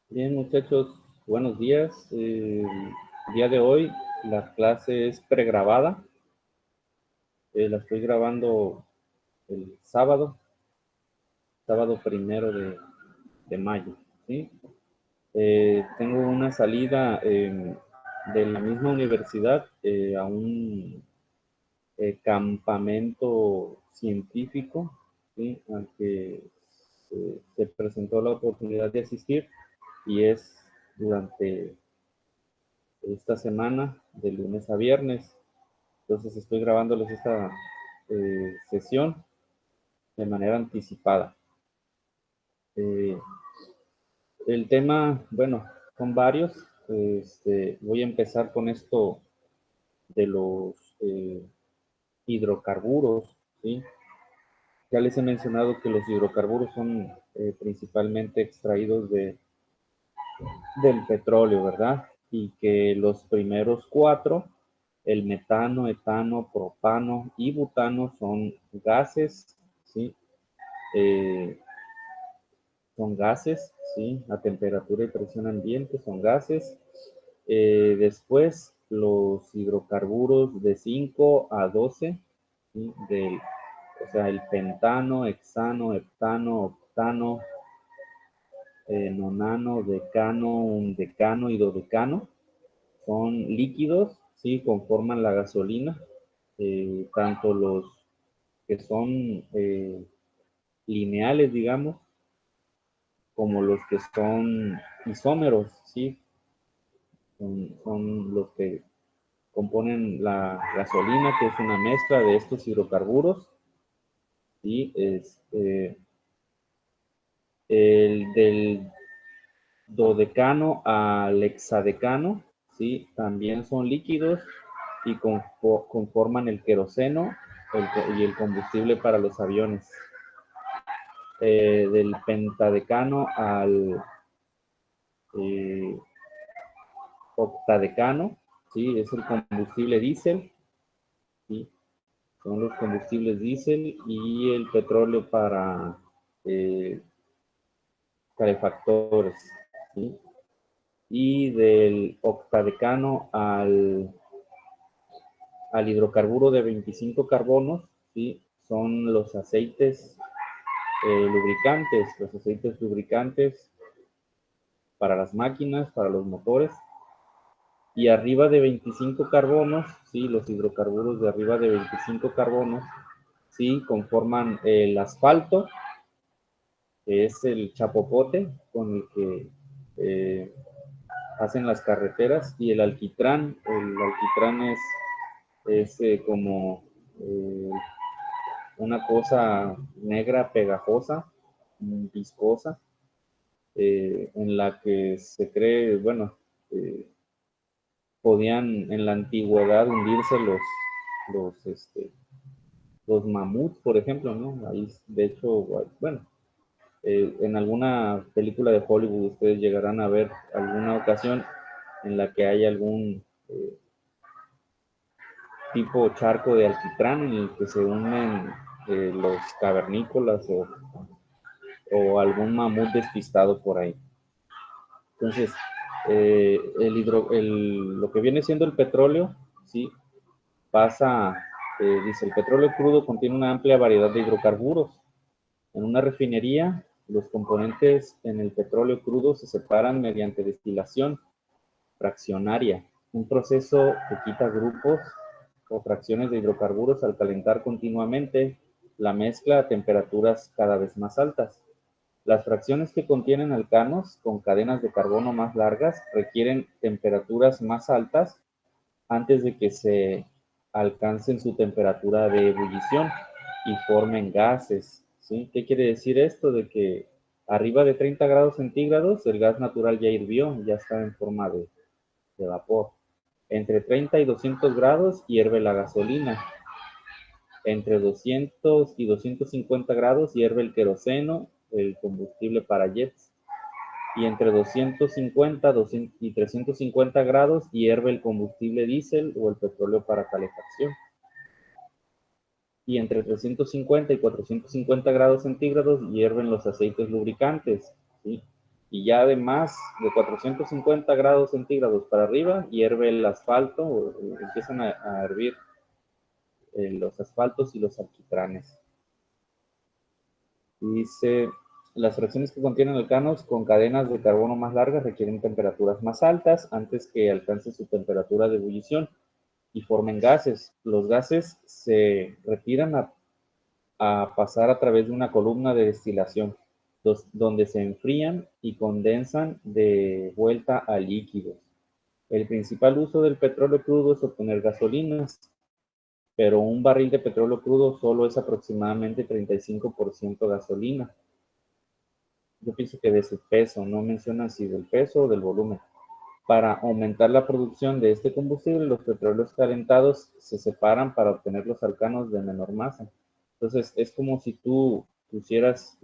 Bien, muchachos, buenos días. El día de hoy la clase es pregrabada. La estoy grabando el sábado 1 de mayo, ¿sí? Tengo una salida de la misma universidad a un campamento científico, ¿sí? Al que se presentó la oportunidad de asistir y es durante esta semana, de lunes a viernes. Entonces estoy grabándoles esta sesión de manera anticipada. El tema, bueno, son varios. Voy a empezar con esto de los hidrocarburos, ¿sí? Ya les he mencionado que los hidrocarburos son principalmente extraídos del petróleo, ¿verdad? Y que los primeros cuatro, el metano, etano, propano y butano, son gases, ¿sí? Eh, Son gases, ¿sí? A temperatura y presión ambiente son gases. Después, los hidrocarburos de 5 a 12, ¿sí? O sea, el pentano, hexano, heptano, octano, nonano, decano, undecano y dodecano. Son líquidos, ¿sí? Conforman la gasolina. Tanto los que son lineales, digamos, como los que son isómeros, ¿sí? Son los que componen la gasolina, que es una mezcla de estos hidrocarburos, y el del dodecano al hexadecano, ¿sí? También son líquidos y conforman el queroseno y el combustible para los aviones. Del pentadecano al eh, octadecano, ¿sí? Es el combustible diésel, ¿sí? Son los combustibles diésel y el petróleo para calefactores, ¿sí? Y del octadecano al hidrocarburo de 25 carbonos, ¿sí? Son los aceites lubricantes para las máquinas, para los motores. Y arriba de 25 carbonos, ¿sí? Los hidrocarburos de arriba de 25 carbonos, ¿sí? Conforman el asfalto, que es el chapopote con el que hacen las carreteras, y el alquitrán. El alquitrán es como eh, una cosa negra pegajosa, viscosa, en la que se cree, bueno, podían en la antigüedad hundirse los, este, los mamuts, por ejemplo, ¿no? Ahí, de hecho, bueno, en alguna película de Hollywood ustedes llegarán a ver alguna ocasión en la que hay algún tipo charco de alquitrán en el que se unen los cavernícolas o algún mamut despistado por ahí. Entonces, lo que viene siendo el petróleo, ¿sí? Dice, el petróleo crudo contiene una amplia variedad de hidrocarburos. En una refinería, los componentes en el petróleo crudo se separan mediante destilación fraccionaria, un proceso que quita grupos o fracciones de hidrocarburos al calentar continuamente la mezcla a temperaturas cada vez más altas. Las fracciones que contienen alcanos con cadenas de carbono más largas requieren temperaturas más altas antes de que se alcancen su temperatura de ebullición y formen gases, ¿sí? ¿Qué quiere decir esto? De que arriba de 30 grados centígrados el gas natural ya hirvió, ya está en forma de vapor. Entre 30 y 200 grados hierve la gasolina. Entre 200 y 250 grados hierve el queroseno, el combustible para jets. Y entre 250 y 350 grados hierve el combustible diésel o el petróleo para calefacción. y entre 350 y 450 grados centígrados hierven los aceites lubricantes, ¿sí? Y ya además de 450 grados centígrados para arriba, hierve el asfalto, o empiezan a hervir los asfaltos y los alquitranes. Dice, las fracciones que contienen alcanos con cadenas de carbono más largas requieren temperaturas más altas antes que alcance su temperatura de ebullición y formen gases. Los gases se retiran a pasar a través de una columna de destilación, donde se enfrían y condensan de vuelta a líquidos. El principal uso del petróleo crudo es obtener gasolinas, pero un barril de petróleo crudo solo es aproximadamente 35% gasolina. Yo pienso que de su peso, no mencionan si del peso o del volumen. Para aumentar la producción de este combustible, los petróleos calentados se separan para obtener los alcanos de menor masa. Entonces, es como si tú pusieras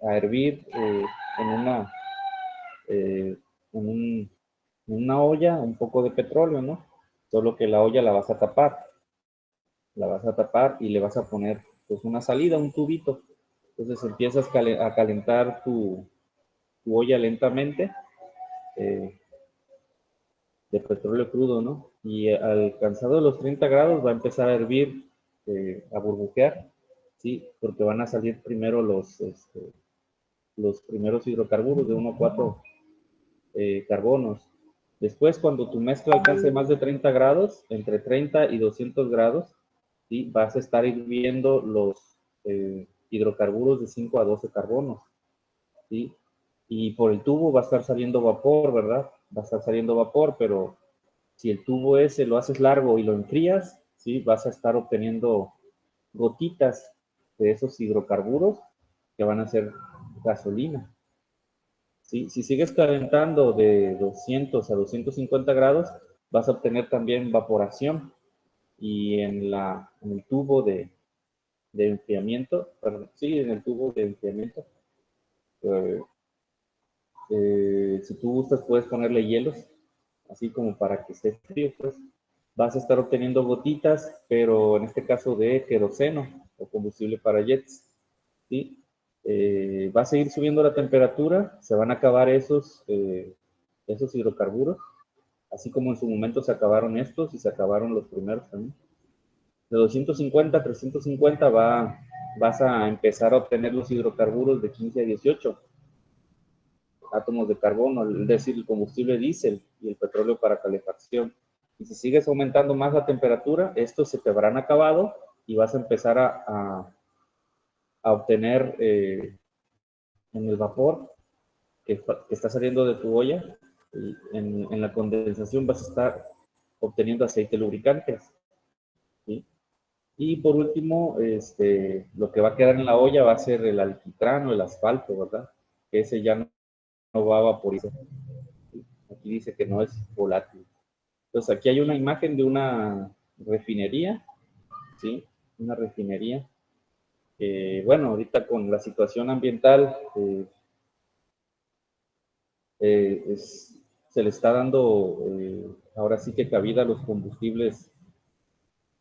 a hervir en, una, eh, en, un, en una olla un poco de petróleo, ¿no? Solo que la olla la vas a tapar y le vas a poner pues una salida, un tubito. Entonces empiezas a calentar tu olla lentamente eh, de petróleo crudo, ¿no? Y alcanzado los 30 grados va a empezar a hervir, a burbujear, ¿sí? Porque van a salir primero los primeros hidrocarburos de 1 a 4 carbonos. Después, cuando tu mezcla alcance más de 30 grados, entre 30 y 200 grados, ¿sí? Vas a estar hirviendo los hidrocarburos de 5 a 12 carbonos, ¿sí? Y por el tubo va a estar saliendo vapor, ¿verdad? Va a estar saliendo vapor, pero si el tubo ese lo haces largo y lo enfrías, ¿sí? Vas a estar obteniendo gotitas de esos hidrocarburos que van a ser gasolina. ¿Sí? Si sigues calentando de 200 a 250 grados, vas a obtener también vaporación. Y en el tubo de enfriamiento, perdón, sí, en el tubo de enfriamiento, eh, si tú gustas, puedes ponerle hielos, así como para que esté frío, pues vas a estar obteniendo gotitas, pero en este caso de queroseno o combustible para jets, ¿sí? Va a seguir subiendo la temperatura, se van a acabar esos hidrocarburos, así como en su momento se acabaron estos y se acabaron los primeros también. De 250 a 350 vas a empezar a obtener los hidrocarburos de 15 a 18 átomos de carbono, es decir, el combustible diésel y el petróleo para calefacción. Y si sigues aumentando más la temperatura, estos se te habrán acabado y vas a empezar a obtener en el vapor que está saliendo de tu olla, y en la condensación vas a estar obteniendo aceite lubricante, ¿sí? Y por último, lo que va a quedar en la olla va a ser el alquitrán o el asfalto, ¿verdad? Que ese ya no va a vaporizar. Aquí dice que no es volátil. Entonces aquí hay una imagen de una refinería, ¿sí? Una refinería. Bueno, ahorita con la situación ambiental se le está dando ahora sí que cabida a los combustibles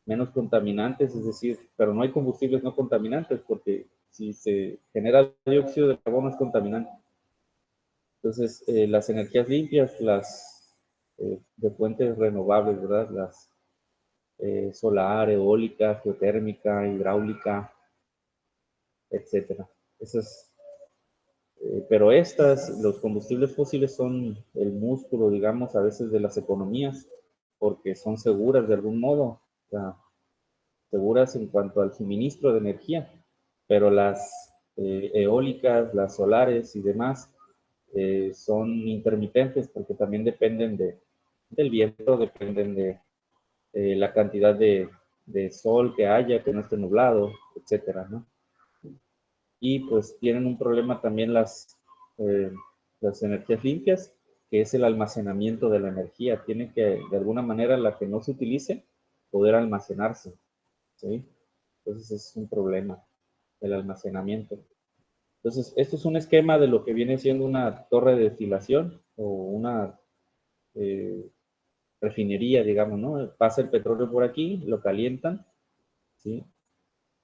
menos contaminantes, es decir, pero no hay combustibles no contaminantes porque si se genera dióxido de carbono es contaminante. Entonces, las energías limpias, las de fuentes renovables, ¿verdad? Las solar, eólica, geotérmica, hidráulica, etcétera. Esas, pero los combustibles fósiles son el músculo, digamos, a veces de las economías, porque son seguras de algún modo, o sea, seguras en cuanto al suministro de energía, pero las eólicas, las solares y demás son intermitentes porque también dependen del viento, dependen de la cantidad de sol que haya, que no esté nublado, etcétera, ¿no? Y pues tienen un problema también las energías limpias, que es el almacenamiento de la energía. Tiene que, de alguna manera, la que no se utilice, poder almacenarse, ¿sí? Entonces es un problema, el almacenamiento. Entonces, esto es un esquema de lo que viene siendo una torre de destilación o una eh, refinería, digamos, ¿no? Pasa el petróleo por aquí, lo calientan, ¿sí?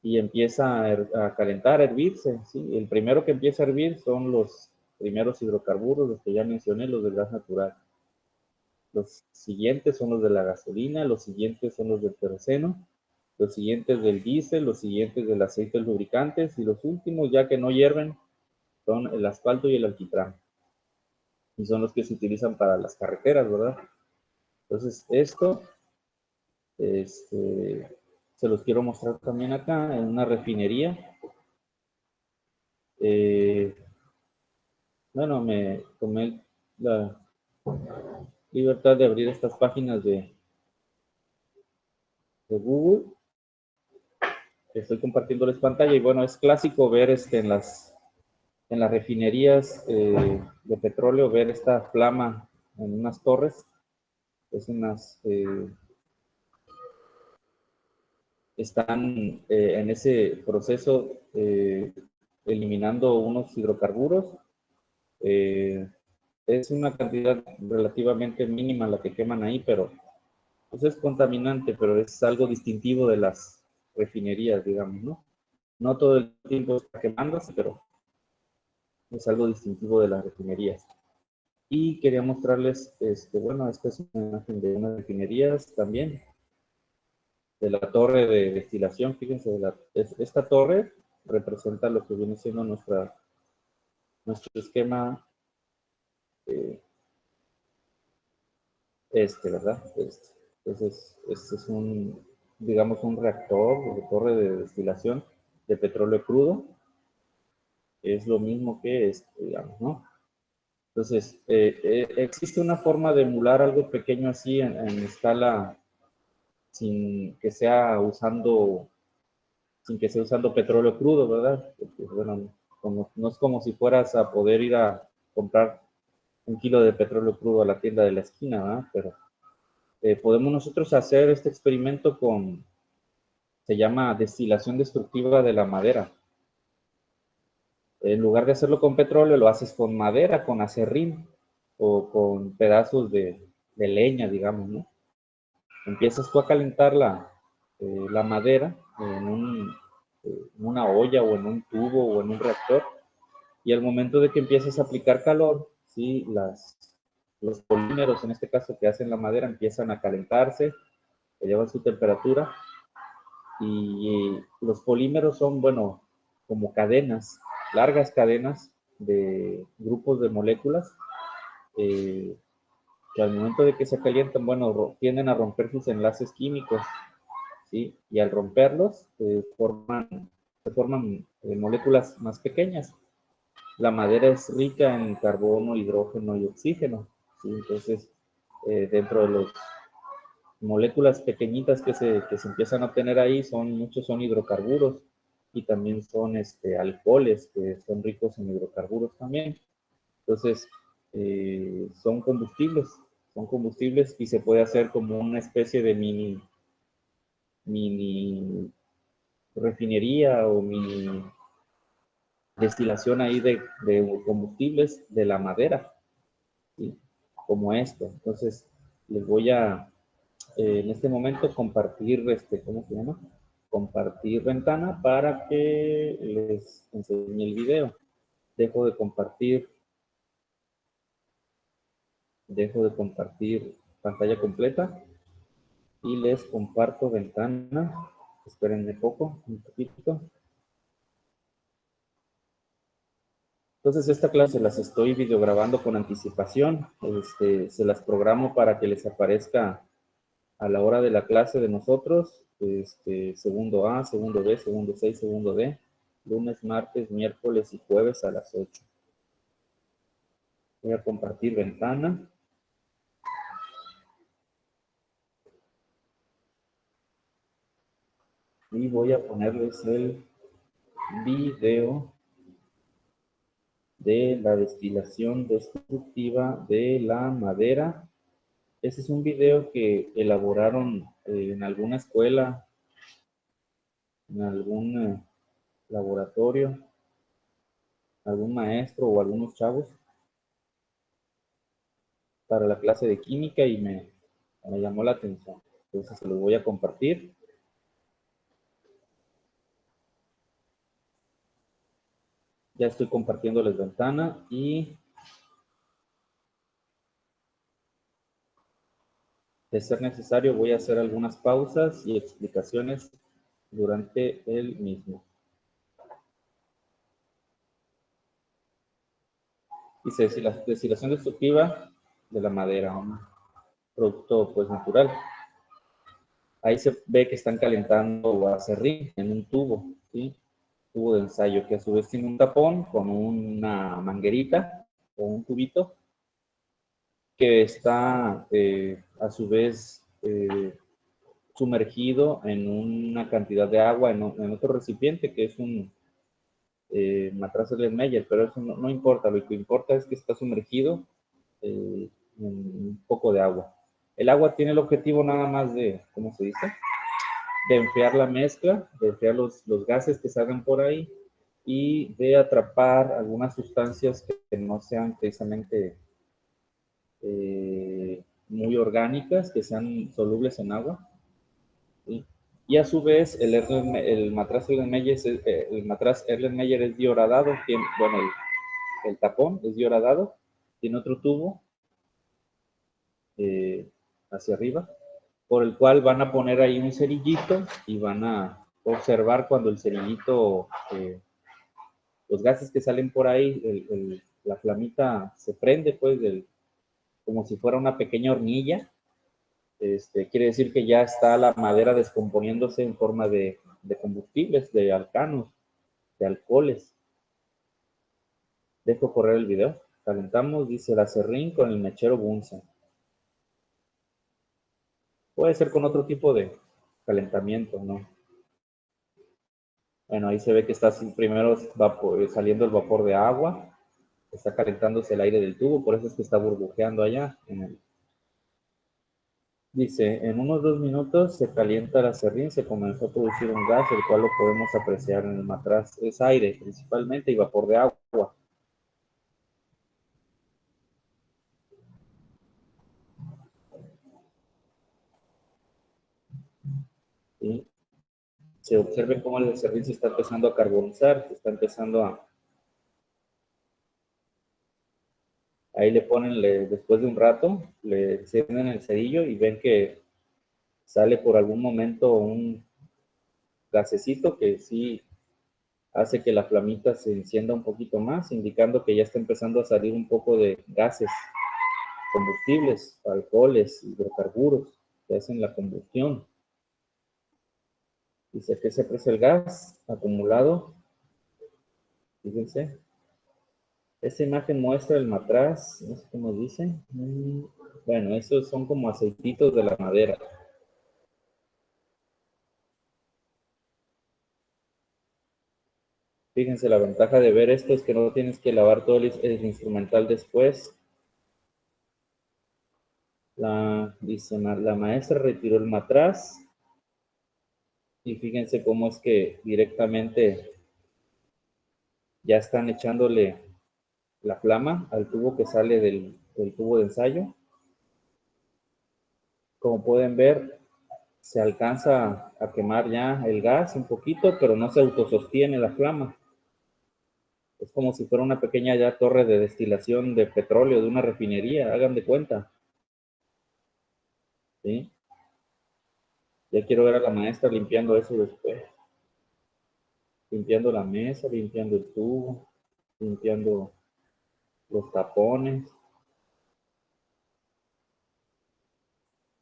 y empieza a calentar, a hervirse, ¿sí? El primero que empieza a hervir son los primeros hidrocarburos, los que ya mencioné, los del gas natural. Los siguientes son los de la gasolina, los siguientes son los del queroseno, los siguientes del diésel, los siguientes del aceite lubricantes y los últimos, ya que no hierven, son el asfalto y el alquitrán. Y son los que se utilizan para las carreteras, ¿verdad? Entonces, esto se los quiero mostrar también acá en una refinería. Bueno, me tomé la libertad de abrir estas páginas de Google. Estoy compartiéndoles pantalla y bueno, es clásico ver en las refinerías de petróleo, ver esta flama en unas torres. Es unas, están en ese proceso eliminando unos hidrocarburos. Es una cantidad relativamente mínima la que queman ahí, pero pues es contaminante, pero es algo distintivo de las refinerías, digamos, ¿no? No todo el tiempo está quemándose, pero es algo distintivo de las refinerías. Y quería mostrarles, bueno, esta es una imagen de unas refinerías también, de la torre de destilación. Fíjense, esta torre representa lo que viene siendo nuestro esquema, eh, ¿verdad? Entonces, este es un, digamos, un reactor de torre de destilación de petróleo crudo. Es lo mismo que digamos, ¿no? Entonces, existe una forma de emular algo pequeño así en escala sin que sea usando petróleo crudo, ¿verdad? Porque, bueno, no es como si fueras a poder ir a comprar 1 kilo de petróleo crudo a la tienda de la esquina, ¿verdad? Pero podemos nosotros hacer este experimento se llama destilación destructiva de la madera. En lugar de hacerlo con petróleo, lo haces con madera, con acerrín o con pedazos de leña, digamos, ¿no? Empiezas tú a calentar la madera en una olla o en un tubo o en un reactor, y al momento de que empiezas a aplicar calor, ¿sí? Los polímeros, en este caso, que hacen la madera, empiezan a calentarse, llevan su temperatura, y los polímeros son, bueno, como cadenas, largas cadenas de grupos de moléculas, eh, que al momento de que se calientan, bueno, tienden a romper sus enlaces químicos, ¿sí? Y al romperlos, se forman moléculas más pequeñas. La madera es rica en carbono, hidrógeno y oxígeno, ¿sí? Entonces, dentro de las moléculas pequeñitas que se empiezan a obtener ahí, muchos son hidrocarburos y también son alcoholes que son ricos en hidrocarburos también. Entonces, son combustibles y se puede hacer como una especie de mini refinería o mini destilación ahí de combustibles de la madera, ¿sí? Como esto. Entonces, les voy a, en este momento, compartir, ¿cómo se llama? Compartir ventana para que les enseñe el video. Dejo de compartir, pantalla completa y les comparto ventana. Espérenme poco, un poquito. Entonces, esta clase las estoy videograbando con anticipación. Se las programo para que les aparezca a la hora de la clase de nosotros. Segundo A, segundo B, segundo C y segundo D. Lunes, martes, miércoles y jueves a las 8. Voy a compartir ventana. Y voy a ponerles el video de la destilación destructiva de la madera. Este es un video que elaboraron en alguna escuela, en algún laboratorio, algún maestro o algunos chavos para la clase de química y me llamó la atención. Entonces se los voy a compartir. Ya estoy compartiéndoles ventana y de ser necesario voy a hacer algunas pausas y explicaciones durante el mismo. Dice, la destilación destructiva de la madera, un producto pues natural. Ahí se ve que están calentando acerrín en un tubo, ¿sí? Tubo de ensayo que a su vez tiene un tapón con una manguerita o un tubito que está a su vez sumergido en una cantidad de agua en otro recipiente que es un matraz Erlenmeyer, pero eso no importa, lo que importa es que está sumergido en un poco de agua. El agua tiene el objetivo nada más de, ¿cómo se dice? De enfriar la mezcla, de enfriar los gases que salgan por ahí y de atrapar algunas sustancias que no sean precisamente muy orgánicas, que sean solubles en agua. ¿Sí? Y a su vez, el matraz Erlenmeyer es dioradado, tiene, bueno, el tapón es dioradado, tiene otro tubo hacia arriba, por el cual van a poner ahí un cerillito y van a observar cuando el cerillito, los gases que salen por ahí, la flamita se prende, pues, como si fuera una pequeña hornilla. Quiere decir que ya está la madera descomponiéndose en forma de combustibles, de alcanos, de alcoholes. Dejo correr el video. Calentamos, dice el acerrín con el mechero Bunsen. Puede ser con otro tipo de calentamiento, ¿no? Bueno, ahí se ve que está primero saliendo el vapor de agua, está calentándose el aire del tubo, por eso es que está burbujeando allá. Dice, en unos 2 minutos se calienta el acerrín, se comenzó a producir un gas, el cual lo podemos apreciar en el matraz. Es aire principalmente y vapor de agua. ¿Sí? Se observe cómo el acerrín se está empezando a carbonizar, se está empezando a... Ahí le ponen, después de un rato, le encienden el cerillo y ven que sale por algún momento un gasecito que sí hace que la flamita se encienda un poquito más, indicando que ya está empezando a salir un poco de gases, combustibles, alcoholes, hidrocarburos que hacen la combustión. Dice que se aprecia el gas acumulado. Fíjense. Esta imagen muestra el matraz, no sé cómo dice. Bueno, esos son como aceititos de la madera. Fíjense, la ventaja de ver esto es que no tienes que lavar todo el instrumental después. Dice, la maestra retiró el matraz y fíjense cómo es que directamente ya están echándole la flama al tubo que sale del tubo de ensayo. Como pueden ver, se alcanza a quemar ya el gas un poquito, pero no se autosostiene la flama. Es como si fuera una pequeña ya torre de destilación de petróleo de una refinería, hagan de cuenta. ¿Sí? Ya quiero ver a la maestra limpiando eso después. Limpiando la mesa, limpiando el tubo, limpiando los tapones.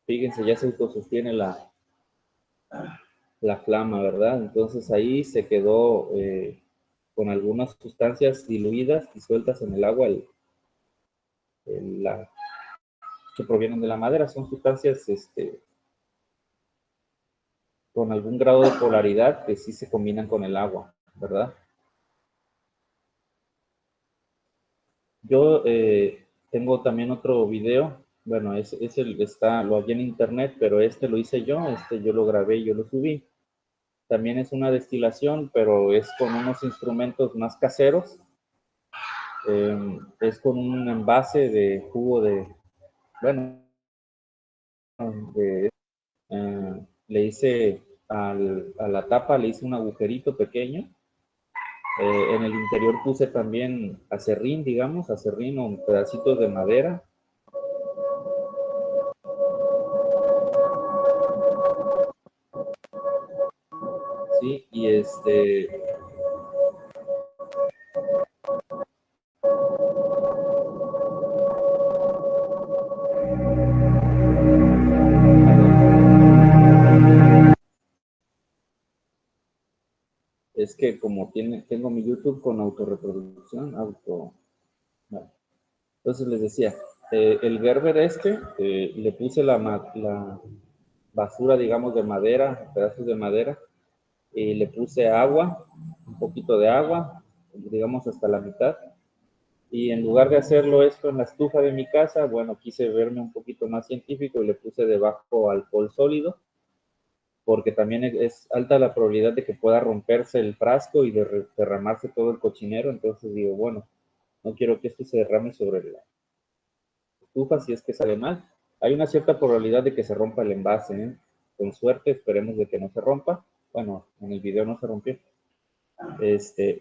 Fíjense, ya se autosostiene la flama, ¿verdad? Entonces ahí se quedó con algunas sustancias diluidas y sueltas en el agua que provienen de la madera. Son sustancias con algún grado de polaridad que sí se combinan con el agua, ¿verdad? Yo tengo también otro video, bueno, lo había en internet, pero este lo hice yo, yo lo grabé y yo lo subí. También es una destilación, pero es con unos instrumentos más caseros. Es con un envase de jugo bueno, le hice a la tapa, le hice un agujerito pequeño En el interior puse también acerrín, digamos, acerrín o pedacitos de madera. Sí, y es que como tengo mi YouTube con autorreproducción, bueno. Entonces les decía, el Gerber le puse la basura, digamos, de madera, pedazos de madera, y le puse agua, un poquito de agua, digamos hasta la mitad, y en lugar de hacerlo esto en la estufa de mi casa, bueno, quise verme un poquito más científico y le puse debajo alcohol sólido, porque también es alta la probabilidad de que pueda romperse el frasco y derramarse todo el cochinero. Entonces digo, bueno, no quiero que esto se derrame sobre la estufa si es que sale mal. Hay una cierta probabilidad de que se rompa el envase, ¿eh? Con suerte, esperemos de que no se rompa. Bueno, en el video no se rompió.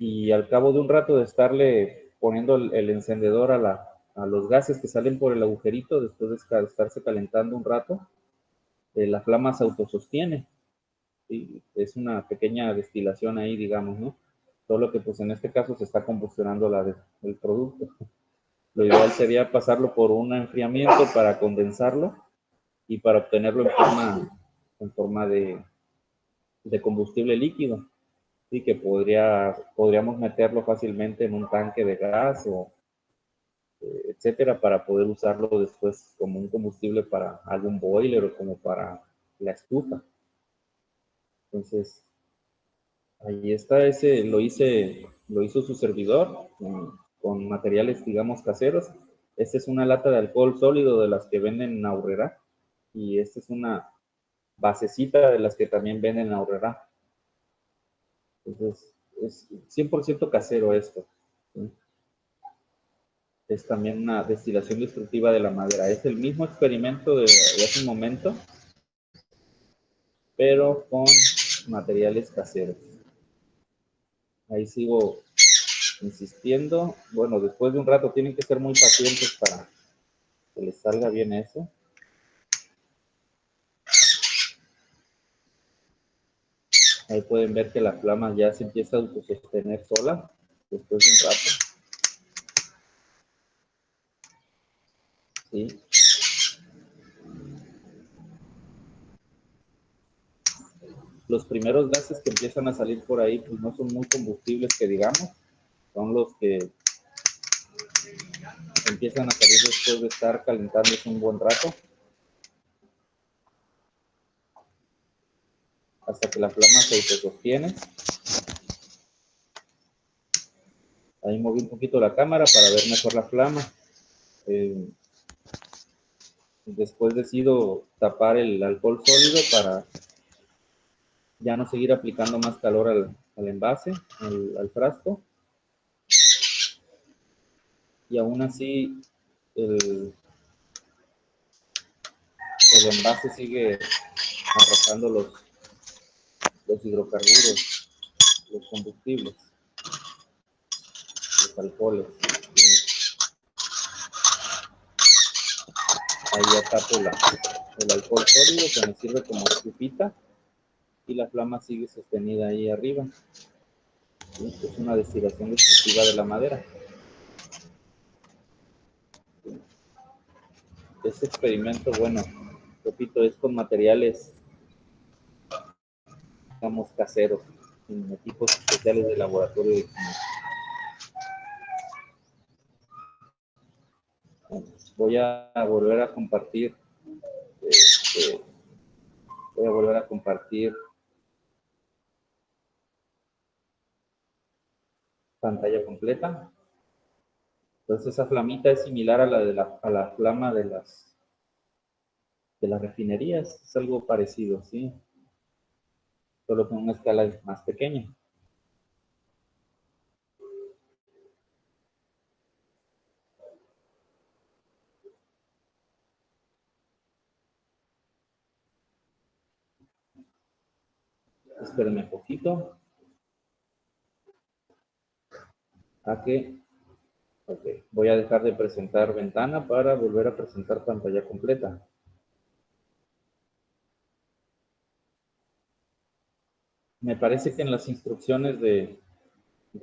Y al cabo de un rato de estarle poniendo el encendedor a los gases que salen por el agujerito, después de estarse calentando un rato, la flama se autosostiene. ¿Sí? Es una pequeña destilación ahí, digamos, ¿no? Solo que pues en este caso se está combustionando el producto. Lo ideal sería pasarlo por un enfriamiento para condensarlo y para obtenerlo en forma de combustible líquido. Sí, que podríamos meterlo fácilmente en un tanque de gas o etcétera, para poder usarlo después como un combustible para algún boiler o como para la estufa. Entonces, ahí está, lo hizo su servidor con materiales, digamos, caseros. Esta es una lata de alcohol sólido de las que venden en Aurrera, y esta es una basecita de las que también venden en Aurrera. Entonces, es 100% casero esto, ¿sí? Es también una destilación destructiva de la madera. Es el mismo experimento de hace un momento, pero con materiales caseros. Ahí sigo insistiendo. Bueno, después de un rato tienen que ser muy pacientes para que les salga bien eso. Ahí pueden ver que la flama ya se empieza a autosostener sola después de un rato. ¿Sí? Los primeros gases que empiezan a salir por ahí pues no son muy combustibles que digamos, son los que empiezan a salir después de estar calentándose un buen rato, hasta que la flama se autosostiene. Ahí moví un poquito la cámara para ver mejor la flama. Eh, Después decido tapar el alcohol sólido para ya no seguir aplicando más calor al envase, al frasco. Y aún así el envase sigue arrojando los hidrocarburos, los combustibles, los alcoholes. Ahí ya tapo el alcohol sólido que me sirve como estufita, y la flama sigue sostenida ahí arriba. ¿Sí? Es una destilación destructiva de la madera. Este experimento, bueno, repito, es con materiales, digamos, caseros, en equipos especiales de laboratorio de química. Bueno, voy a volver a compartir, este, voy a volver a compartir pantalla completa. Entonces esa flamita es similar a la flama de las refinerías, es algo parecido, ¿sí? Solo con una escala más pequeña. Espérenme un poquito. a que, ok, voy a dejar de presentar ventana para volver a presentar pantalla completa. Me parece que en las instrucciones de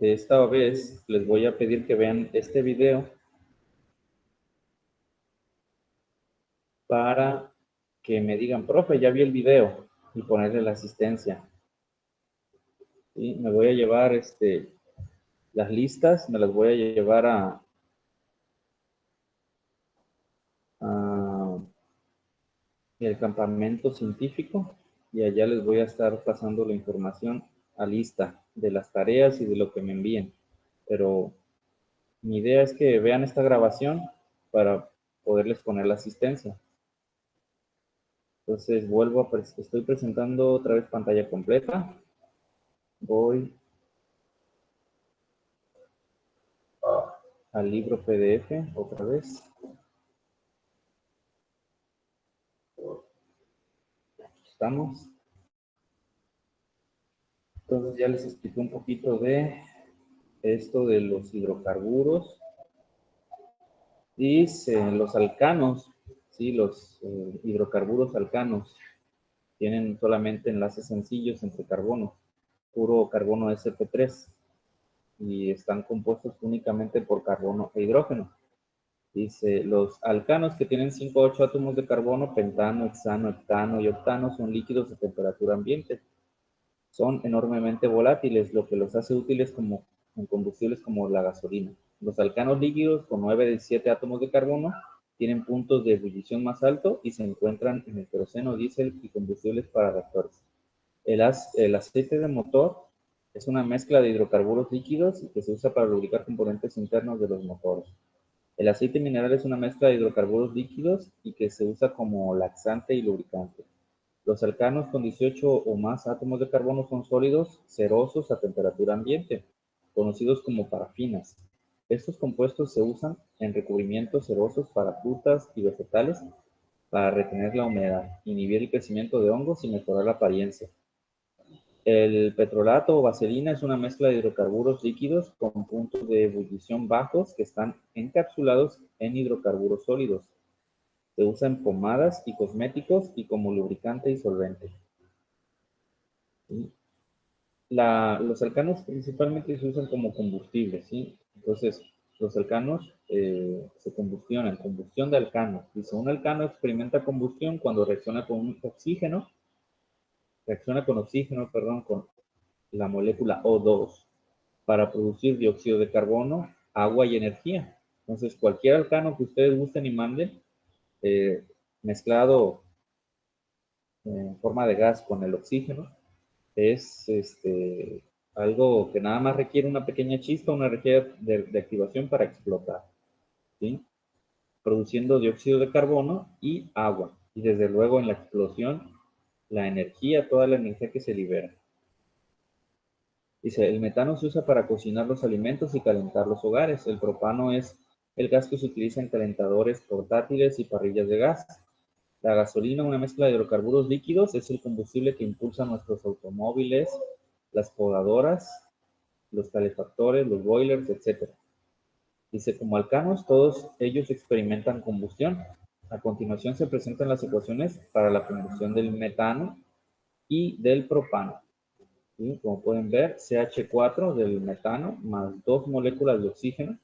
esta vez les voy a pedir que vean este video para que me digan, profe, ya vi el video, y ponerle la asistencia. ¿Sí? Me voy a llevar las listas, me las voy a llevar a el campamento científico y allá les voy a estar pasando la información a lista de las tareas y de lo que me envíen. Pero mi idea es que vean esta grabación para poderles poner la asistencia. Entonces estoy presentando otra vez pantalla completa. Voy al libro PDF otra vez. Aquí estamos. Entonces ya les expliqué un poquito de esto de los hidrocarburos y los alcanos, ¿sí? Los hidrocarburos alcanos tienen solamente enlaces sencillos entre carbono, puro carbono sp3 y están compuestos únicamente por carbono e hidrógeno. Dice, los alcanos que tienen 5 o 8 átomos de carbono, pentano, hexano, heptano y octano, son líquidos de temperatura ambiente. Son enormemente volátiles, lo que los hace útiles en combustibles como la gasolina. Los alcanos líquidos con 9 de 7 átomos de carbono tienen puntos de ebullición más alto y se encuentran en el queroseno, diésel y combustibles para reactores. El aceite de motor es una mezcla de hidrocarburos líquidos que se usa para lubricar componentes internos de los motores. El aceite mineral es una mezcla de hidrocarburos líquidos y que se usa como laxante y lubricante. Los alcanos con 18 o más átomos de carbono son sólidos cerosos a temperatura ambiente, conocidos como parafinas. Estos compuestos se usan en recubrimientos cerosos para frutas y vegetales para retener la humedad, inhibir el crecimiento de hongos y mejorar la apariencia. El petrolato o vaselina es una mezcla de hidrocarburos líquidos con puntos de ebullición bajos que están encapsulados en hidrocarburos sólidos. Se usa en pomadas y cosméticos y como lubricante y solvente. ¿Sí? Los alcanos principalmente se usan como combustible, ¿sí? Entonces, los alcanos se combustionan, combustión de alcanos. Dice, un alcano experimenta combustión cuando reacciona con oxígeno, con la molécula O2 para producir dióxido de carbono, agua y energía. Entonces, cualquier alcano que ustedes gusten y manden, mezclado en forma de gas con el oxígeno, es algo que nada más requiere una pequeña chispa, una energía de activación para explotar, ¿sí? Produciendo dióxido de carbono y agua. Y desde luego en la explosión, la energía, toda la energía que se libera. Dice, el metano se usa para cocinar los alimentos y calentar los hogares. El propano es el gas que se utiliza en calentadores portátiles y parrillas de gas. La gasolina, una mezcla de hidrocarburos líquidos, es el combustible que impulsa nuestros automóviles, las podadoras, los calefactores, los boilers, etc. Dice, como alcanos, todos ellos experimentan combustión. A continuación se presentan las ecuaciones para la combustión del metano y del propano. ¿Sí? Como pueden ver, CH4 del metano más 2 moléculas de oxígeno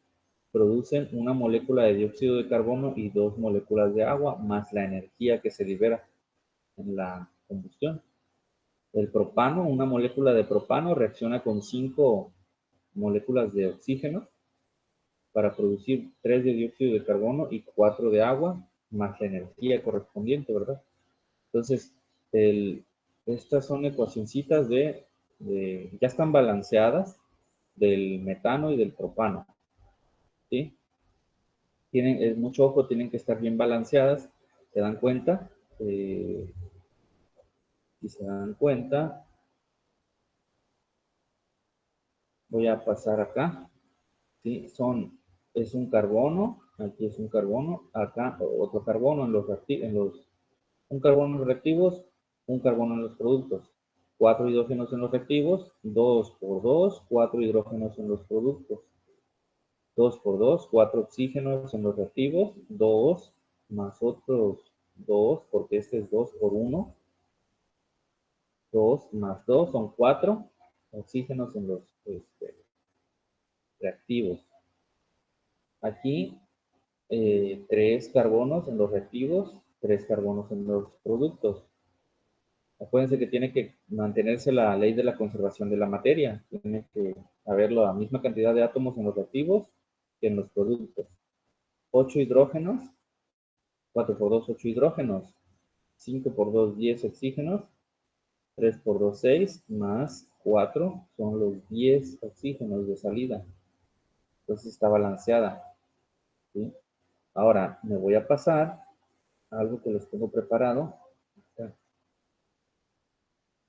producen una molécula de dióxido de carbono y 2 moléculas de agua, más la energía que se libera en la combustión. El propano, una molécula de propano, reacciona con 5 moléculas de oxígeno para producir 3 de dióxido de carbono y 4 de agua, más la energía correspondiente, ¿verdad? Entonces, estas son ecuacioncitas ya están balanceadas del metano y del propano, ¿sí? Mucho ojo, tienen que estar bien balanceadas, ¿se dan cuenta? Si se dan cuenta, voy a pasar acá, ¿sí? Es un carbono, aquí es un carbono, acá otro carbono un carbono en los reactivos, un carbono en los productos, 4 hidrógenos en los reactivos, 2 por 2, 4 hidrógenos en los productos. 2 por 2, 4 oxígenos en los reactivos, 2 más otros 2, porque este es 2 por 1, 2 más 2 son 4 oxígenos en los reactivos. Aquí 3 carbonos en los reactivos, 3 carbonos en los productos. Acuérdense que tiene que mantenerse la ley de la conservación de la materia. Tiene que haber la misma cantidad de átomos en los reactivos que en los productos. 8 hidrógenos, 4 por 2, 8 hidrógenos, 5 por 2, 10 oxígenos, 3 por 2, 6, más 4 son los 10 oxígenos de salida. Entonces está balanceada. ¿Sí? Ahora me voy a pasar a algo que les tengo preparado.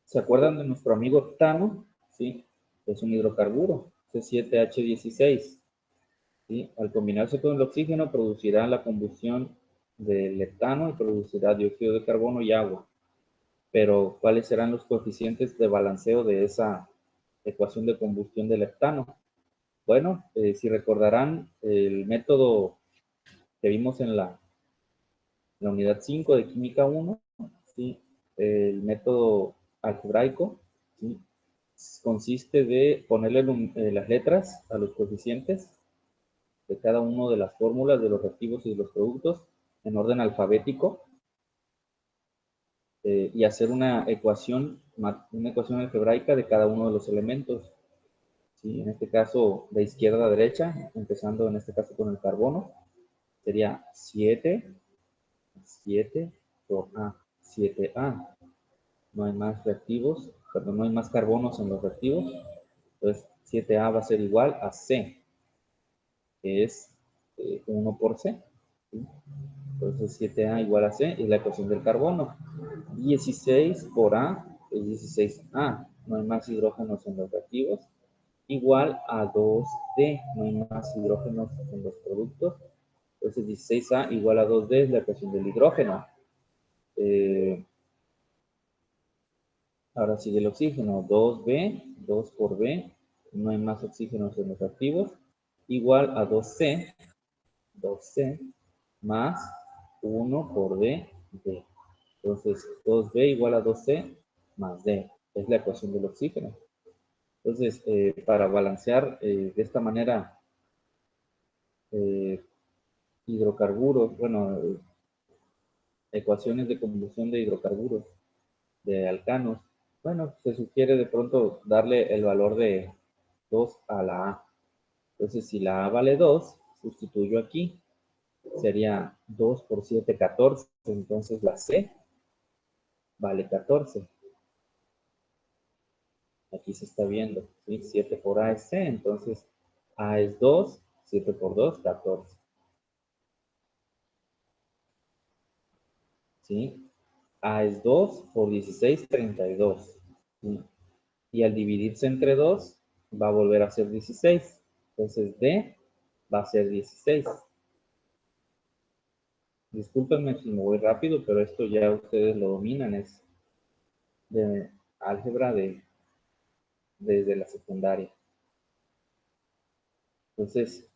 ¿Se acuerdan de nuestro amigo octano? Sí, es un hidrocarburo, C7H16. ¿Sí? Al combinarse con el oxígeno producirá la combustión del heptano y producirá dióxido de carbono y agua. Pero, ¿cuáles serán los coeficientes de balanceo de esa ecuación de combustión del heptano? Bueno, si recordarán el método que vimos en la unidad 5 de Química 1, ¿sí? El método algebraico, ¿sí? Consiste de ponerle las letras a los coeficientes de cada una de las fórmulas de los reactivos y de los productos en orden alfabético y hacer una ecuación algebraica de cada uno de los elementos. ¿Sí? En este caso, de izquierda a derecha, empezando en este caso con el carbono, sería 7 por A, 7A. No hay más reactivos, perdón, no hay más carbonos en los reactivos. Entonces, 7A va a ser igual a C, que es 1 por C. ¿Sí? Entonces, 7A igual a C es la ecuación del carbono. 16 por A es 16A. No hay más hidrógenos en los reactivos. Igual a 2D. No hay más hidrógenos en los productos. Entonces, 16A igual a 2D es la ecuación del hidrógeno. Ahora sigue el oxígeno. 2B, 2 por B. No hay más oxígenos en los reactivos. Igual a 2C. 2C más 1 por D, D. Entonces, 2B igual a 2C más D. Es la ecuación del oxígeno. Entonces, para balancear de esta manera eh, hidrocarburos, bueno, ecuaciones de combustión de hidrocarburos, de alcanos, bueno, se sugiere de pronto darle el valor de 2 a la A. Entonces, si la A vale 2, sustituyo aquí. Sería 2 por 7, 14. Entonces, la C vale 14. Aquí se está viendo, ¿sí? 7 por A es C, entonces A es 2, 7 por 2, 14. ¿Sí? A es 2 por 16, 32. ¿Sí? Y al dividirse entre 2, va a volver a ser 16. Entonces D va a ser 16. Discúlpenme si me voy rápido, pero esto ya ustedes lo dominan, es de álgebra desde la secundaria. Entonces,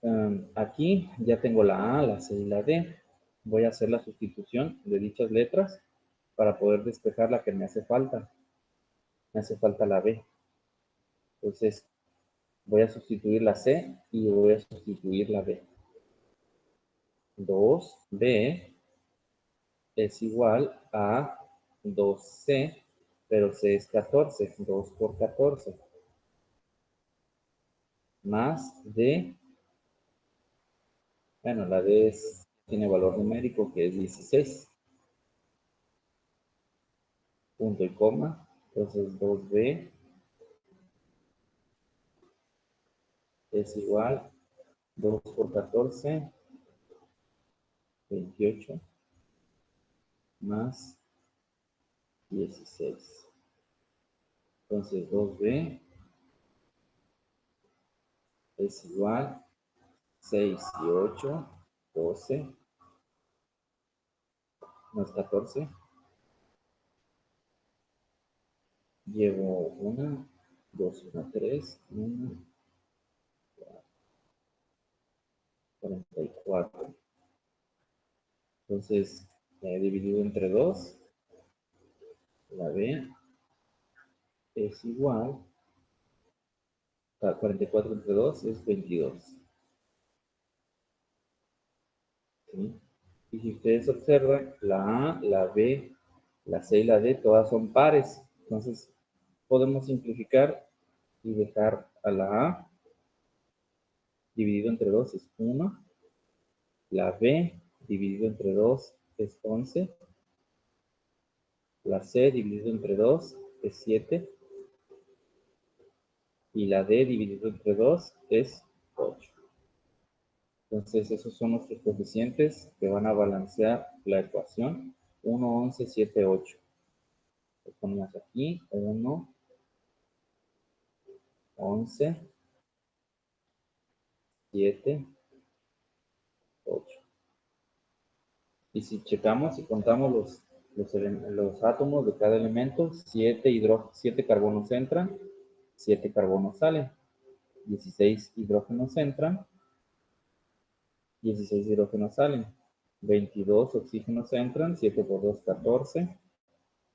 aquí ya tengo la A, la C y la D. Voy a hacer la sustitución de dichas letras para poder despejar la que me hace falta. Me hace falta la B. Entonces, voy a sustituir la C y voy a sustituir la B. 2B es igual a 2C, pero C es 14. 2 por 14. Más D. Bueno, la D tiene valor numérico que es 16. Punto y coma. Entonces 2B es igual 2 por 14, 28 más 16. Entonces 2B es igual 6 y 8, 12 más 14. Llevo 1, 2, 1, 3, 1, 44. Entonces, dividido entre 2, la B es igual a 44 entre 2 es 22. ¿Sí? Y si ustedes observan, la A, la B, la C y la D, todas son pares. Entonces, podemos simplificar y dejar a la A dividido entre 2 es 1. La B dividido entre 2 es 11. La C dividido entre 2 es 7. Y la D dividido entre 2 es 8. Entonces, esos son nuestros coeficientes que van a balancear la ecuación. 1, 11, 7, 8. Lo ponemos aquí. 1, 11, 7, 8. Y si checamos y contamos los átomos de cada elemento, 7 carbonos entran, 7 carbonos salen. 16 hidrógenos entran, 16 hidrógenos salen. 22 oxígenos entran, 7 por 2, 14,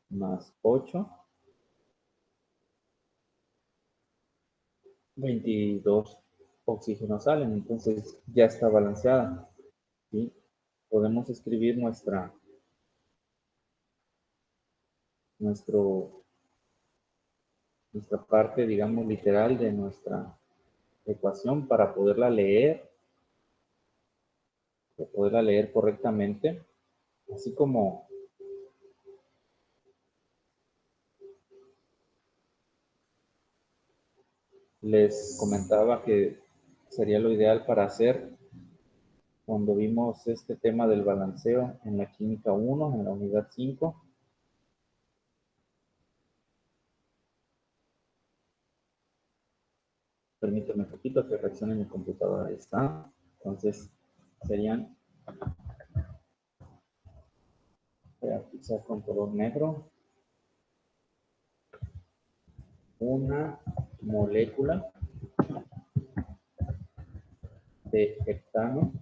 más 8. 22 oxígenos salen, entonces ya está balanceada. ¿Sí? Podemos escribir nuestra parte, digamos, literal de nuestra ecuación para poderla leer correctamente, así como les comentaba que sería lo ideal para hacer cuando vimos este tema del balanceo en la química 1, en la unidad 5. Permítame un poquito que reaccione mi computadora. Ahí está. Entonces, serían, voy a utilizar con color negro, una molécula de heptano,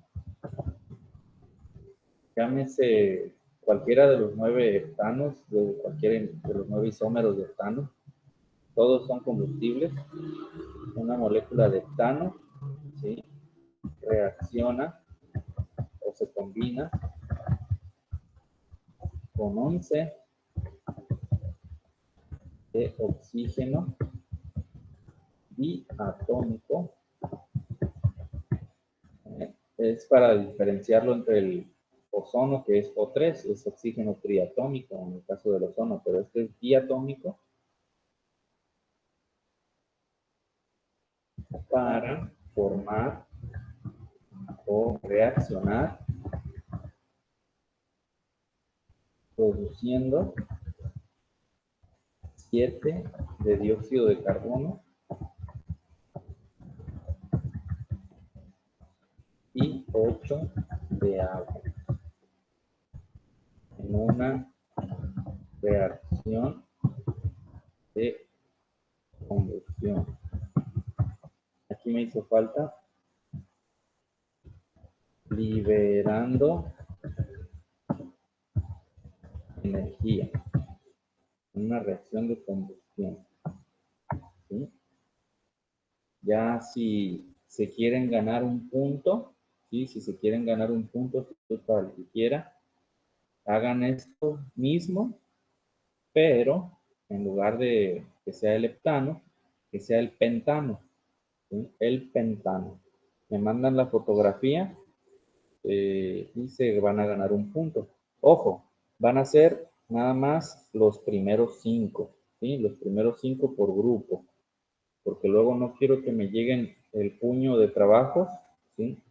llámese cualquiera de los 9 heptanos, de cualquiera de los 9 isómeros de heptano, todos son combustibles. Una molécula de heptano, ¿sí? Reacciona o se combina con 11 de oxígeno diatómico. Es para diferenciarlo entre el ozono, que es O3, es oxígeno triatómico en el caso del ozono, pero este es diatómico, para formar o reaccionar produciendo 7 de dióxido de carbono y 8 de agua en una reacción de combustión. Aquí me hizo falta liberando energía en una reacción de combustión. ¿Sí? Ya si se quieren ganar un punto, ¿sí? Si se quieren ganar un punto para el que quiera, hagan esto mismo, pero en lugar de que sea el heptano, que sea el pentano. ¿Sí? El pentano. Me mandan la fotografía y se van a ganar un punto. Ojo, van a ser nada más los primeros 5, ¿sí? Los primeros 5 por grupo, porque luego no quiero que me lleguen el puño de trabajos, ¿sí?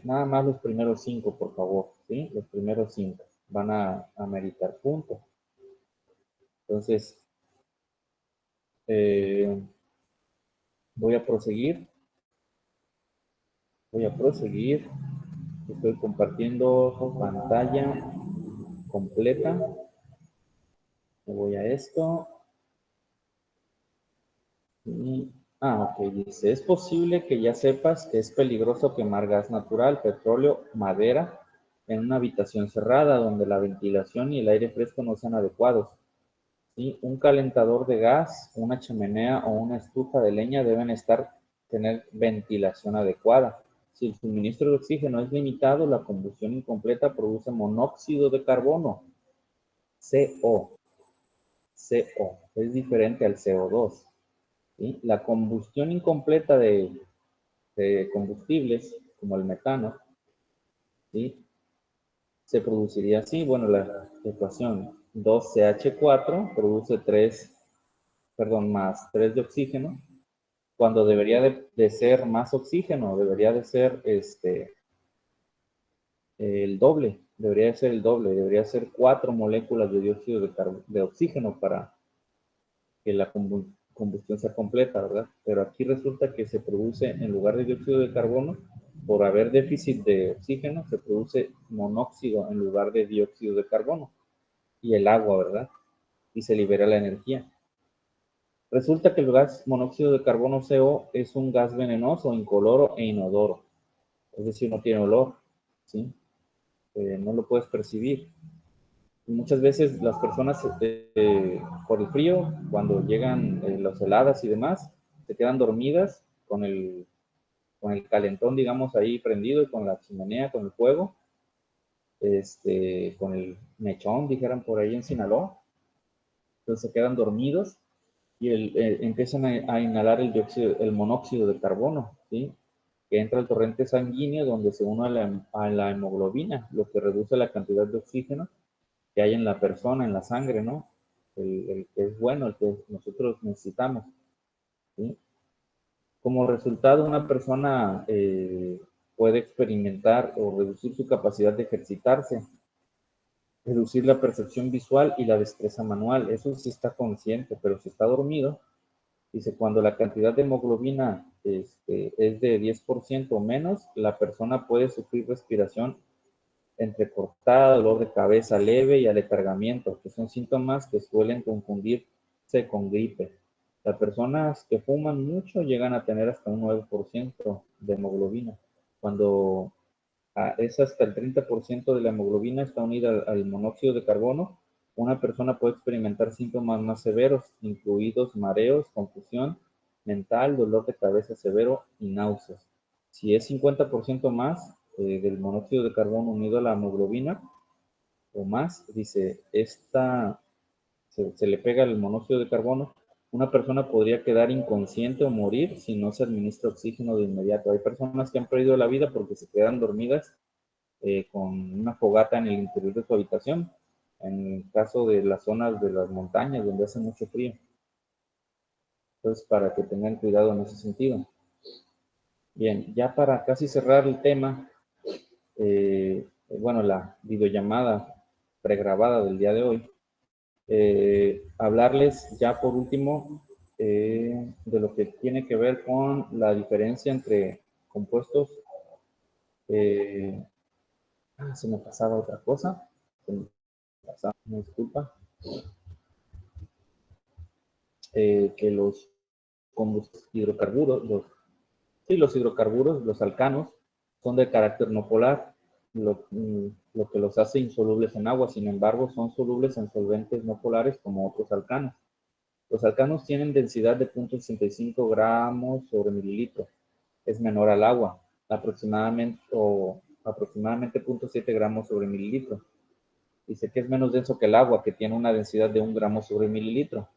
Nada más los primeros 5, por favor, ¿sí? Los primeros 5 van a meritar puntos. Entonces, voy a proseguir. Estoy compartiendo pantalla completa. Me voy a esto. Y Ok, dice, es posible que ya sepas que es peligroso quemar gas natural, petróleo, madera en una habitación cerrada donde la ventilación y el aire fresco no sean adecuados. ¿Sí? Un calentador de gas, una chimenea o una estufa de leña deben tener ventilación adecuada. Si el suministro de oxígeno es limitado, la combustión incompleta produce monóxido de carbono, CO. CO es diferente al CO2. ¿Sí? La combustión incompleta de combustibles, como el metano, ¿sí? Se produciría así. Bueno, la ecuación 2CH4 produce 3, perdón, más 3 de oxígeno, cuando debería de ser más oxígeno, debería de ser el doble, debería de ser el doble, debería ser 4 moléculas de dióxido de oxígeno para que la combustión sea completa, ¿verdad? Pero aquí resulta que se produce, en lugar de dióxido de carbono, por haber déficit de oxígeno, se produce monóxido en lugar de dióxido de carbono y el agua, ¿verdad? Y se libera la energía. Resulta que el gas monóxido de carbono CO es un gas venenoso, incoloro e inodoro. Es decir, no tiene olor, ¿sí? No lo puedes percibir. Y muchas veces las personas, por el frío, cuando llegan las heladas y demás, se quedan dormidas con el calentón, digamos, ahí prendido, y con la chimenea, con el fuego, con el mechón, dijeran por ahí en Sinaloa. Entonces se quedan dormidos y empiezan a inhalar el monóxido de carbono, ¿sí? Que entra al torrente sanguíneo donde se une a la hemoglobina, lo que reduce la cantidad de oxígeno que hay en la persona, en la sangre, ¿no? El que es bueno, el que nosotros necesitamos, ¿sí? Como resultado, una persona puede experimentar o reducir su capacidad de ejercitarse, reducir la percepción visual y la destreza manual. Eso sí está consciente, pero si está dormido, dice, cuando la cantidad de hemoglobina es de 10% o menos, la persona puede sufrir respiración entrecortada, dolor de cabeza leve y aletargamiento, que son síntomas que suelen confundirse con gripe. Las personas que fuman mucho llegan a tener hasta un 9% de hemoglobina. Cuando es hasta el 30% de la hemoglobina está unida al monóxido de carbono, una persona puede experimentar síntomas más severos, incluidos mareos, confusión mental, dolor de cabeza severo y náuseas. Si es 50% más del monóxido de carbono unido a la hemoglobina o más, dice, se le pega el monóxido de carbono, una persona podría quedar inconsciente o morir si no se administra oxígeno de inmediato. Hay personas que han perdido la vida porque se quedan dormidas con una fogata en el interior de su habitación, en el caso de las zonas de las montañas donde hace mucho frío. Entonces, para que tengan cuidado en ese sentido. Bien, ya para casi cerrar el tema, bueno, la videollamada pregrabada del día de hoy, hablarles ya por último de lo que tiene que ver con la diferencia entre compuestos. Se me pasaba otra cosa. Se me pasaba, me disculpa. Que los hidrocarburos, los hidrocarburos, los alcanos, son de carácter no polar, lo que los hace insolubles en agua. Sin embargo, son solubles en solventes no polares como otros alcanos. Los alcanos tienen densidad de 0.65 gramos sobre mililitro. Es menor al agua, aproximadamente 0.7 gramos sobre mililitro. Dice que es menos denso que el agua, que tiene una densidad de 1 gramo sobre mililitro.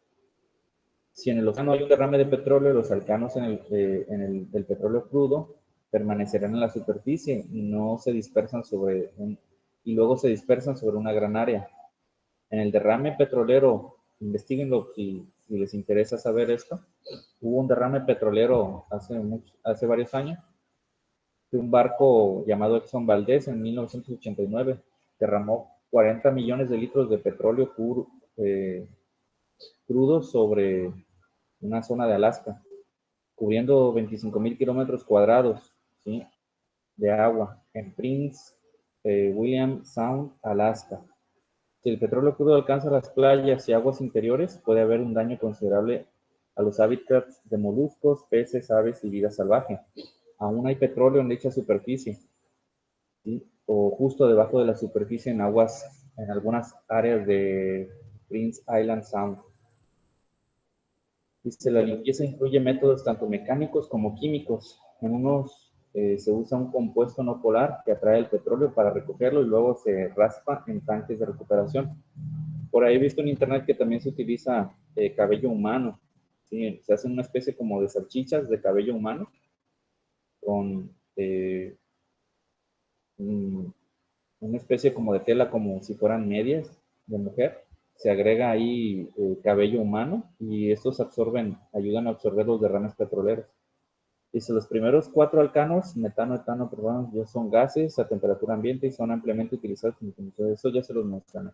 Si en el océano hay un derrame de petróleo, los alcanos del petróleo crudo permanecerán en la superficie y no se dispersan y luego se dispersan sobre una gran área. En el derrame petrolero, investiguenlo si les interesa saber esto. Hubo un derrame petrolero hace varios años de un barco llamado Exxon Valdez en 1989. Derramó 40 millones de litros de petróleo crudo sobre una zona de Alaska, cubriendo 25,000 kilómetros cuadrados, ¿sí?, de agua en Prince William Sound, Alaska. Si el petróleo crudo alcanza las playas y aguas interiores, puede haber un daño considerable a los hábitats de moluscos, peces, aves y vida salvaje. Aún hay petróleo en dicha superficie, ¿sí? O justo debajo de la superficie en aguas, en algunas áreas de Prince Island Sound. Dice, la limpieza incluye métodos tanto mecánicos como químicos. En unos se usa un compuesto no polar que atrae el petróleo para recogerlo y luego se raspa en tanques de recuperación. Por ahí he visto en internet que también se utiliza cabello humano. ¿Sí? Se hace una especie como de salchichas de cabello humano con una especie como de tela como si fueran medias de mujer. Se agrega ahí cabello humano y estos absorben, ayudan a absorber los derrames petroleros. Dice, los primeros 4 alcanos, metano, etano, perdón, ya son gases a temperatura ambiente y son ampliamente utilizados como combustible. Eso ya se los mencioné.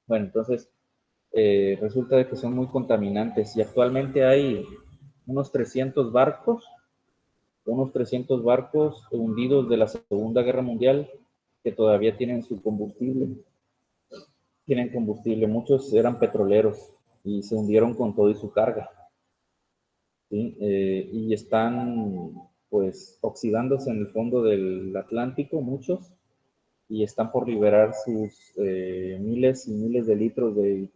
Bueno, entonces, resulta de que son muy contaminantes y actualmente hay unos 300 barcos hundidos de la Segunda Guerra Mundial que todavía tienen su combustible. Tienen combustible, muchos eran petroleros y se hundieron con todo y su carga. ¿Sí? Y están pues oxidándose en el fondo del Atlántico, muchos, y están por liberar sus miles y miles de litros de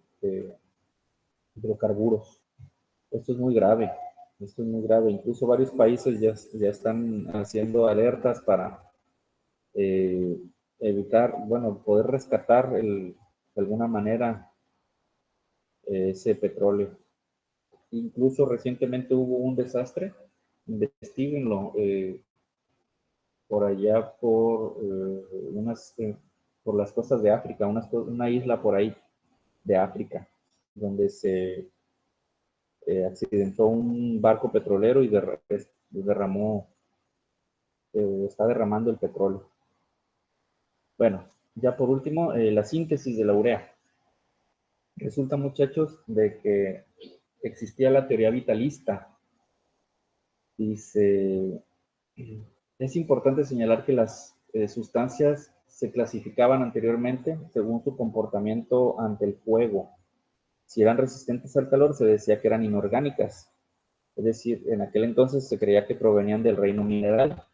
hidrocarburos. Esto es muy grave, esto es muy grave. Incluso varios países ya están haciendo alertas para eh, evitar, bueno, poder rescatar de alguna manera ese petróleo. Incluso recientemente hubo un desastre, investiguenlo, por allá por las costas de África, una isla por ahí de África, donde se accidentó un barco petrolero y derramó, está derramando el petróleo. Bueno, ya por último, la síntesis de la urea. Resulta, muchachos, de que existía la teoría vitalista. Dice, es importante señalar que las sustancias se clasificaban anteriormente según su comportamiento ante el fuego. Si eran resistentes al calor, se decía que eran inorgánicas. Es decir, en aquel entonces se creía que provenían del reino mineral.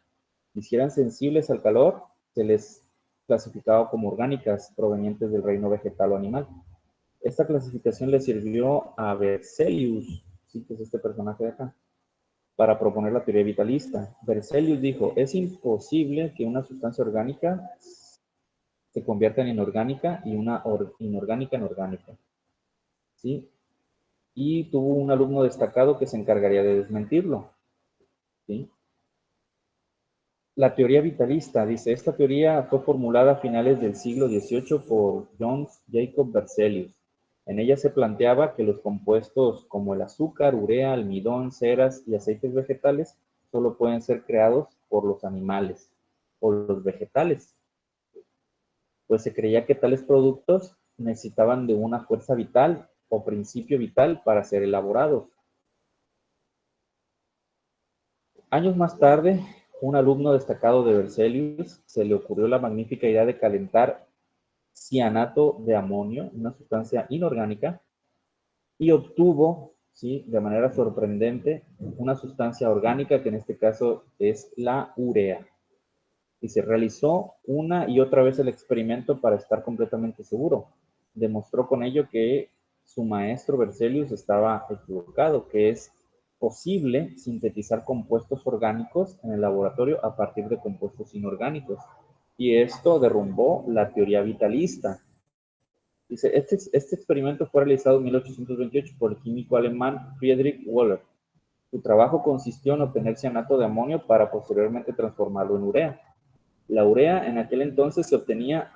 Y si eran sensibles al calor, se les clasificaba como orgánicas provenientes del reino vegetal o animal. Esta clasificación le sirvió a Berzelius, ¿sí? Que es este personaje de acá, para proponer la teoría vitalista. Berzelius dijo, es imposible que una sustancia orgánica se convierta en inorgánica y una inorgánica en orgánica. ¿Sí? Y tuvo un alumno destacado que se encargaría de desmentirlo. ¿Sí? La teoría vitalista, dice, esta teoría fue formulada a finales del siglo XVIII por John Jacob Berzelius. En ella se planteaba que los compuestos como el azúcar, urea, almidón, ceras y aceites vegetales solo pueden ser creados por los animales o los vegetales, pues se creía que tales productos necesitaban de una fuerza vital o principio vital para ser elaborados. Años más tarde, un alumno destacado de Berzelius se le ocurrió la magnífica idea de calentar cianato de amonio, una sustancia inorgánica, y obtuvo, ¿sí?, de manera sorprendente, una sustancia orgánica que en este caso es la urea. Y se realizó una y otra vez el experimento para estar completamente seguro. Demostró con ello que su maestro Berzelius estaba equivocado, que es posible sintetizar compuestos orgánicos en el laboratorio a partir de compuestos inorgánicos. Y esto derrumbó la teoría vitalista. Dice, este experimento fue realizado en 1828 por el químico alemán Friedrich Wöhler. Su trabajo consistió en obtener cianato de amonio para posteriormente transformarlo en urea. La urea en aquel entonces se obtenía,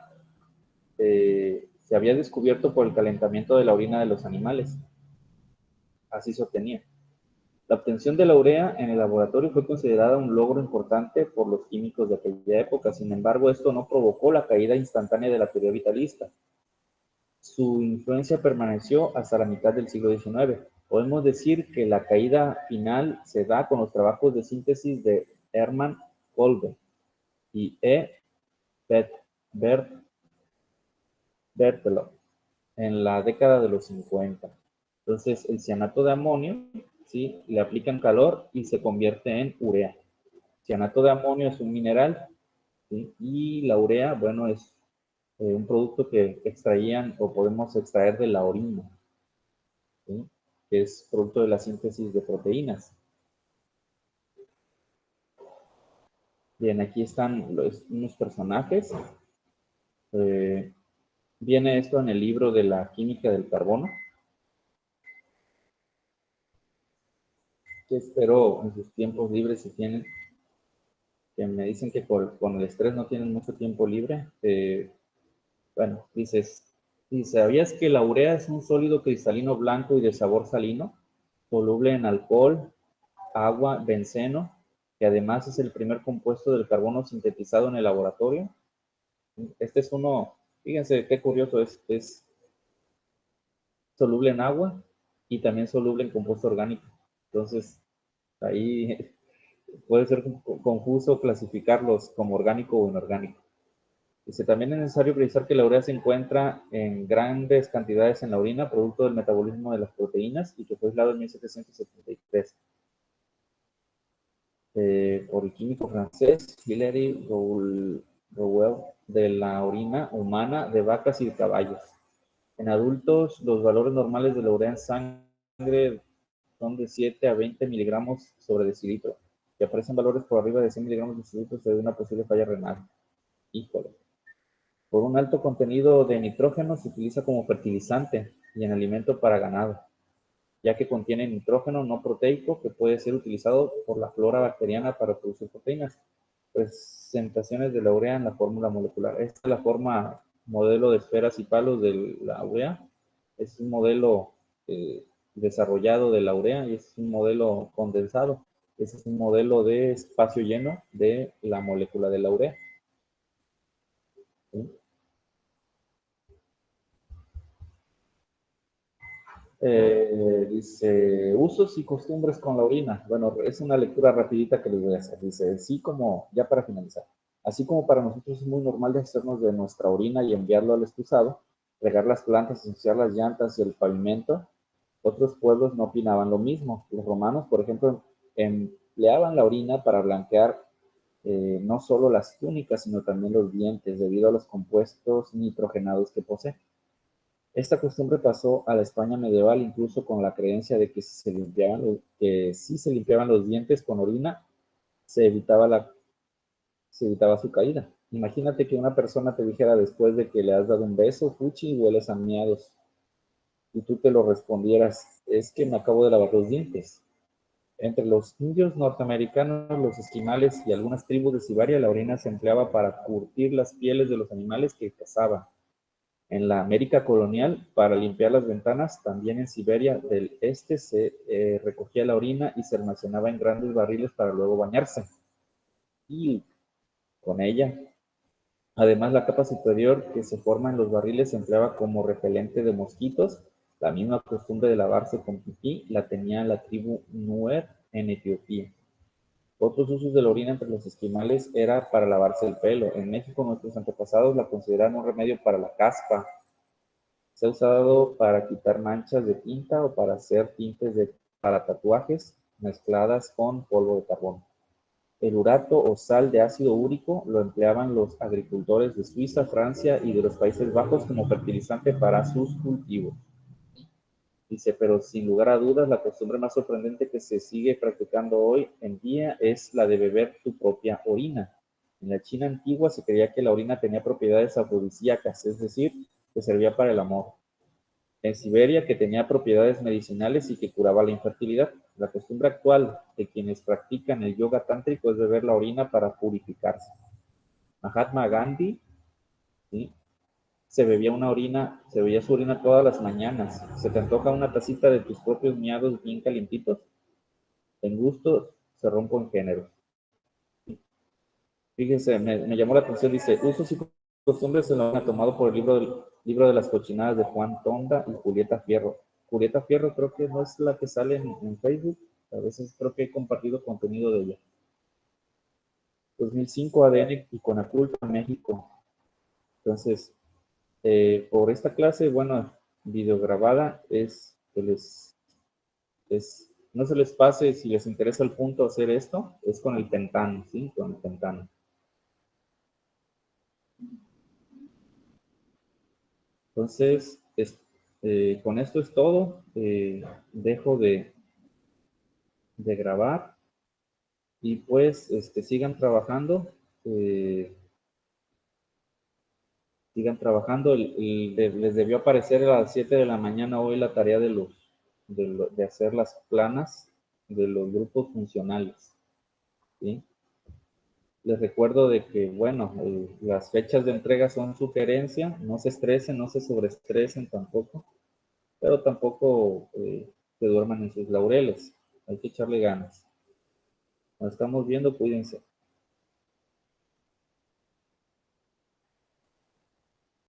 se había descubierto por el calentamiento de la orina de los animales. Así se obtenía. La obtención de la urea en el laboratorio fue considerada un logro importante por los químicos de aquella época. Sin embargo, esto no provocó la caída instantánea de la teoría vitalista. Su influencia permaneció hasta la mitad del siglo XIX. Podemos decir que la caída final se da con los trabajos de síntesis de Hermann Kolbe y Berthelot en la década de los 50. Entonces, el cianato de amonio, ¿sí? Le aplican calor y se convierte en urea. Cianato de amonio es un mineral, ¿sí? Y la urea, bueno, es un producto que extraían o podemos extraer de la orina, ¿sí? Que es producto de la síntesis de proteínas. Bien, aquí están unos personajes. Eh, Viene esto en el libro de la química del carbono, que espero en sus tiempos libres, si tienen, que me dicen que con el estrés no tienen mucho tiempo libre. Bueno, dice, ¿sabías que la urea es un sólido cristalino blanco y de sabor salino, soluble en alcohol, agua, benceno, que además es el primer compuesto del carbono sintetizado en el laboratorio? Este es uno, fíjense qué curioso, es soluble en agua y también soluble en compuesto orgánico. Entonces, ahí puede ser confuso clasificarlos como orgánico o inorgánico. Dice, también es necesario precisar que la urea se encuentra en grandes cantidades en la orina, producto del metabolismo de las proteínas, y que fue aislado en 1773 por el químico francés Hilary Rouel de la orina humana de vacas y de caballos. En adultos, los valores normales de la urea en sangre son de 7 a 20 miligramos sobre decilitro. Si aparecen valores por arriba de 100 miligramos de decilitro, se ve una posible falla renal. Híjole. Por un alto contenido de nitrógeno se utiliza como fertilizante y en alimento para ganado, ya que contiene nitrógeno no proteico que puede ser utilizado por la flora bacteriana para producir proteínas. Presentaciones de la urea en la fórmula molecular. Esta es la forma modelo de esferas y palos de la urea. Es un modelo desarrollado de la urea y es un modelo condensado. Ese es un modelo de espacio lleno de la molécula de la urea. ¿Sí? Dice, usos y costumbres con la orina. Bueno, es una lectura rapidita que les voy a hacer. Dice, así como, ya para finalizar, así como para nosotros es muy normal de hacernos de nuestra orina y enviarlo al excusado, regar las plantas, ensuciar las llantas y el pavimento, otros pueblos no opinaban lo mismo. Los romanos, por ejemplo, empleaban la orina para blanquear no solo las túnicas, sino también los dientes, debido a los compuestos nitrogenados que posee. Esta costumbre pasó a la España medieval incluso con la creencia de que si se limpiaban los dientes con orina, se evitaba, se evitaba su caída. Imagínate que una persona te dijera después de que le has dado un beso, fuchi, y hueles a miados, y tú te lo respondieras, es que me acabo de lavar los dientes. Entre los indios norteamericanos, los esquimales y algunas tribus de Siberia, la orina se empleaba para curtir las pieles de los animales que cazaban. En la América colonial, para limpiar las ventanas, también en Siberia del Este se recogía la orina y se almacenaba en grandes barriles para luego bañarse. Y con ella, además, la capa superior que se forma en los barriles se empleaba como repelente de mosquitos. La misma costumbre de lavarse con pipí la tenía la tribu Nuer en Etiopía. Otros usos de la orina entre los esquimales era para lavarse el pelo. En México, nuestros antepasados la consideraron un remedio para la caspa. Se ha usado para quitar manchas de tinta o para hacer tintes para tatuajes mezcladas con polvo de carbón. El urato o sal de ácido úrico lo empleaban los agricultores de Suiza, Francia y de los Países Bajos como fertilizante para sus cultivos. Dice, pero sin lugar a dudas, la costumbre más sorprendente que se sigue practicando hoy en día es la de beber tu propia orina. En la China antigua se creía que la orina tenía propiedades afrodisíacas, es decir, que servía para el amor. En Siberia, que tenía propiedades medicinales y que curaba la infertilidad. La costumbre actual de quienes practican el yoga tántrico es beber la orina para purificarse. Mahatma Gandhi, ¿sí? Se bebía su orina todas las mañanas. ¿Se te antoja una tacita de tus propios miados bien calientitos? En gusto se rompo en género. Fíjense, me llamó la atención, dice, usos y costumbres se lo han tomado por el libro de las cochinadas de Juan Tonda y Julieta Fierro. Julieta Fierro creo que no es la que sale en Facebook, a veces creo que he compartido contenido de ella. 2005 ADN y Conaculta, México. Entonces, por esta clase, bueno, videograbada es no se les pase, si les interesa el punto hacer esto, es con el pentano, ¿sí? Con el pentano. Entonces, con esto es todo. Dejo de grabar y pues sigan trabajando. Sigan trabajando. Les debió aparecer a las 7 de la mañana hoy la tarea de hacer las planas de los grupos funcionales, ¿sí? Les recuerdo de que, bueno, las fechas de entrega son sugerencia, no se estresen, no se sobreestresen tampoco, pero tampoco se duerman en sus laureles, hay que echarle ganas. Nos estamos viendo, cuídense.